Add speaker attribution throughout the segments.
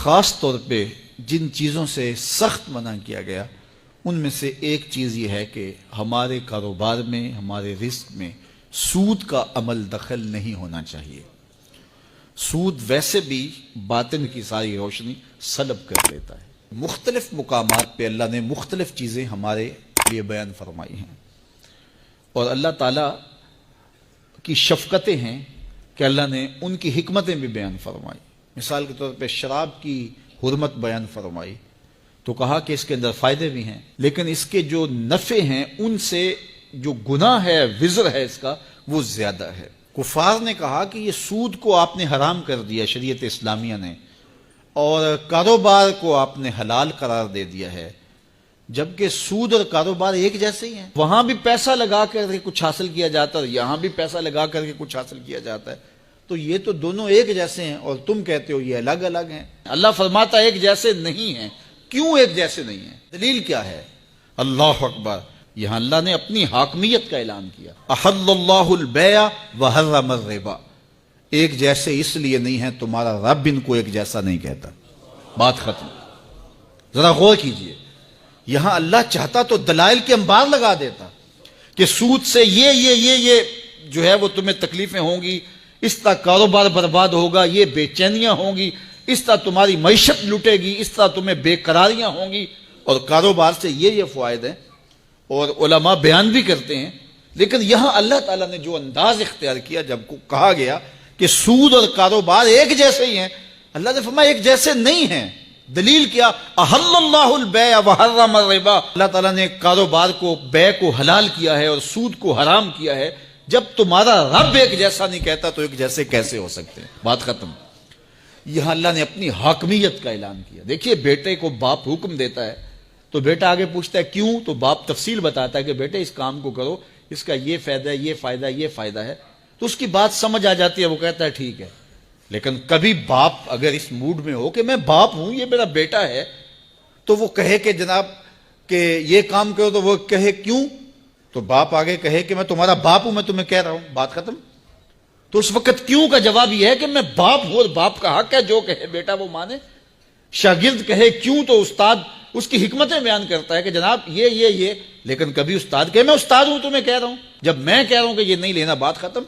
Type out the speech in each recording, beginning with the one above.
Speaker 1: خاص طور پہ جن چیزوں سے سخت منع کیا گیا ان میں سے ایک چیز یہ ہے کہ ہمارے کاروبار میں، ہمارے رزق میں سود کا عمل دخل نہیں ہونا چاہیے۔ سود ویسے بھی باطن کی ساری روشنی سلب کر لیتا ہے۔ مختلف مقامات پہ اللہ نے مختلف چیزیں ہمارے لیے بیان فرمائی ہیں، اور اللہ تعالیٰ کی شفقتیں ہیں کہ اللہ نے ان کی حکمتیں بھی بیان فرمائی۔ مثال کے طور پہ شراب کی حرمت بیان فرمائی تو کہا کہ اس کے اندر فائدے بھی ہیں، لیکن اس کے جو نفع ہیں ان سے جو گناہ ہے، وزر ہے اس کا، وہ زیادہ ہے۔ کفار نے کہا کہ یہ سود کو آپ نے حرام کر دیا شریعت اسلامیہ نے، اور کاروبار کو آپ نے حلال قرار دے دیا ہے، جبکہ سود اور کاروبار ایک جیسے ہی ہیں۔ وہاں بھی پیسہ لگا کر کے کچھ حاصل کیا جاتا ہے اور یہاں بھی پیسہ لگا کر کے کچھ حاصل کیا جاتا ہے، تو یہ تو دونوں ایک جیسے ہیں اور تم کہتے ہو یہ الگ الگ ہیں۔ اللہ فرماتا ہے ایک جیسے نہیں ہیں۔ کیوں ایک جیسے نہیں ہیں؟ دلیل کیا ہے؟ اللہ اکبر! یہاں اللہ نے اپنی حاکمیت کا اعلان کیا۔ احل اللہ البیع وحرم الربا۔ ایک جیسے اس لیے نہیں ہیں، تمہارا رب ان کو ایک جیسا نہیں کہتا۔ بات ختم۔ ذرا غور کیجئے، یہاں اللہ چاہتا تو دلائل کے انبار لگا دیتا کہ سود سے یہ جو ہے وہ تمہیں تکلیفیں ہوں گی، اس طرح کاروبار برباد ہوگا، یہ بے چینیاں ہوں گی، اس طرح تمہاری معیشت لٹے گی، اس طرح تمہیں بے قراریاں ہوں گی، اور کاروبار سے یہ فوائد ہیں، اور علماء بیان بھی کرتے ہیں۔ لیکن یہاں اللہ تعالیٰ نے جو انداز اختیار کیا، جب کو کہا گیا کہ سود اور کاروبار ایک جیسے ہی ہیں، اللہ نے فرمایا ایک جیسے نہیں ہیں۔ دلیل کیا؟ احل اللہ البیع وحرم الربا۔ اللہ تعالیٰ نے کاروبار کو، بیع کو حلال کیا ہے اور سود کو حرام کیا ہے۔ جب تمہارا رب ایک جیسا نہیں کہتا تو ایک جیسے کیسے ہو سکتے ہیں؟ بات ختم۔ یہاں اللہ نے اپنی حاکمیت کا اعلان کیا۔ دیکھیے، بیٹے کو باپ حکم دیتا ہے تو بیٹا آگے پوچھتا ہے کیوں، تو باپ تفصیل بتاتا ہے کہ بیٹے اس کام کو کرو، اس کا یہ فائدہ ہے، یہ فائدہ ہے، تو اس کی بات سمجھ آ جاتی ہے، وہ کہتا ہے ٹھیک ہے۔ لیکن کبھی باپ اگر اس موڈ میں ہو کہ میں باپ ہوں، یہ میرا بیٹا ہے، تو وہ کہے کہ جناب کہ یہ کام کرو، تو وہ کہے کیوں، تو باپ آگے کہے کہ میں تمہارا باپ ہوں، میں تمہیں کہہ رہا ہوں، بات ختم۔ تو اس وقت کیوں کا جواب یہ ہے کہ میں باپ ہوں اور باپ کا حق ہے، جو کہے بیٹا وہ مانے۔ شاگرد کہے کیوں، تو استاد اس کی حکمتیں بیان کرتا ہے کہ جناب یہ، لیکن کبھی استاد کہے میں استاد ہوں، تمہیں کہہ رہا ہوں، جب میں کہہ رہا ہوں کہ یہ نہیں لینا، بات ختم۔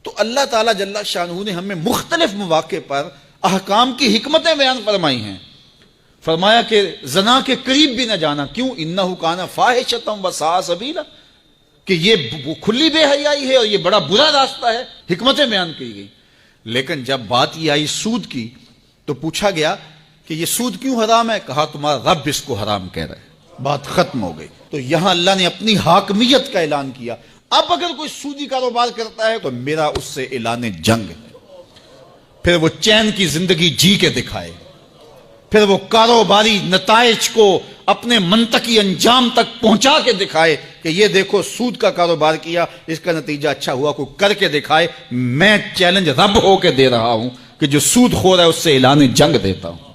Speaker 1: تو اللہ تعالیٰ جل شانہ نے ہمیں مختلف مواقع پر احکام کی حکمتیں بیان فرمائی ہیں۔ فرمایا کہ زنا کے قریب بھی نہ جانا، کیوں؟ انہ کان فاحشۃ وساء سبیلا، کہ یہ کھلی بے حیائی ہے اور یہ بڑا برا راستہ ہے، حکمتیں بیان کی گئی۔ لیکن جب بات یہ آئی سود کی تو پوچھا گیا کہ یہ سود کیوں حرام ہے؟ کہا تمہارا رب اس کو حرام کہہ رہا ہے، بات ختم ہو گئی۔ تو یہاں اللہ نے اپنی حاکمیت کا اعلان کیا۔ اب اگر کوئی سودی کاروبار کرتا ہے تو میرا اس سے اعلان جنگ ہے۔ پھر وہ چین کی زندگی جی کے دکھائے، پھر وہ کاروباری نتائج کو اپنے منطقی انجام تک پہنچا کے دکھائے کہ یہ دیکھو سود کا کاروبار کیا، اس کا نتیجہ اچھا ہوا، کو کر کے دکھائے۔ میں چیلنج رب ہو کے دے رہا ہوں کہ جو سود خور ہے اس سے اعلان جنگ دیتا ہوں۔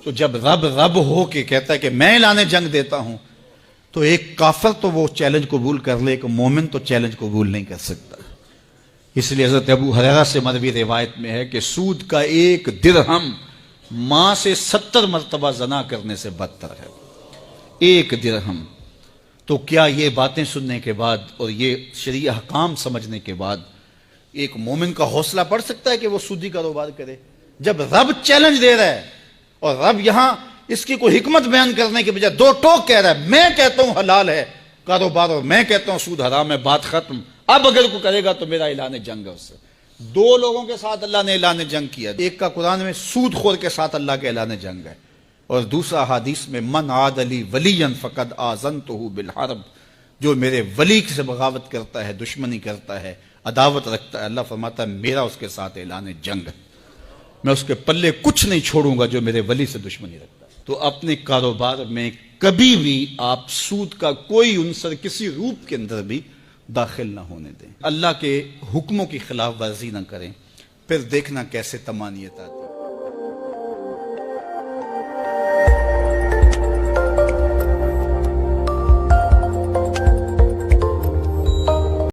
Speaker 1: تو جب رب ہو کے کہتا ہے کہ میں اعلان جنگ دیتا ہوں، تو ایک کافر تو وہ چیلنج قبول کر لے، ایک مومن تو چیلنج قبول نہیں کر سکتا۔ اس لیے حضرت ابو ہریرہ سے مروی روایت میں ہے کہ سود کا ایک درہم ماں سے 70 مرتبہ زنا کرنے سے بدتر ہے۔ ایک درہم۔ تو کیا یہ باتیں سننے کے بعد اور یہ شرعی احکام سمجھنے کے بعد ایک مومن کا حوصلہ پڑ سکتا ہے کہ وہ سودی کاروبار کرے؟ جب رب چیلنج دے رہا ہے اور رب یہاں اس کی کوئی حکمت بیان کرنے کے بجائے دو ٹوک کہہ رہا ہے، میں کہتا ہوں حلال ہے کاروبار اور میں کہتا ہوں سود حرام ہے، بات ختم۔ اب اگر کوئی کرے گا تو میرا اعلان جنگ ہے اس سے۔ دو لوگوں کے ساتھ اللہ نے اعلان جنگ کیا، ایک کا قرآن میں سود خور کے ساتھ اللہ کے اعلان جنگ ہے، اور دوسرا حدیث میں من عاد لی ولیا فقد آذنتہ بالحرب، جو میرے ولی سے بغاوت کرتا ہے، دشمنی کرتا ہے، عداوت رکھتا ہے، اللہ فرماتا ہے میرا اس کے ساتھ اعلان جنگ ہے، میں اس کے پلے کچھ نہیں چھوڑوں گا جو میرے ولی سے دشمنی رکھتا ہے۔ تو اپنے کاروبار میں کبھی بھی آپ سود کا کوئی عنصر کسی روپ کے اندر بھی داخل نہ ہونے دیں، اللہ کے حکموں کی خلاف ورزی نہ کریں، پھر دیکھنا کیسے طمانیت آتی ہے۔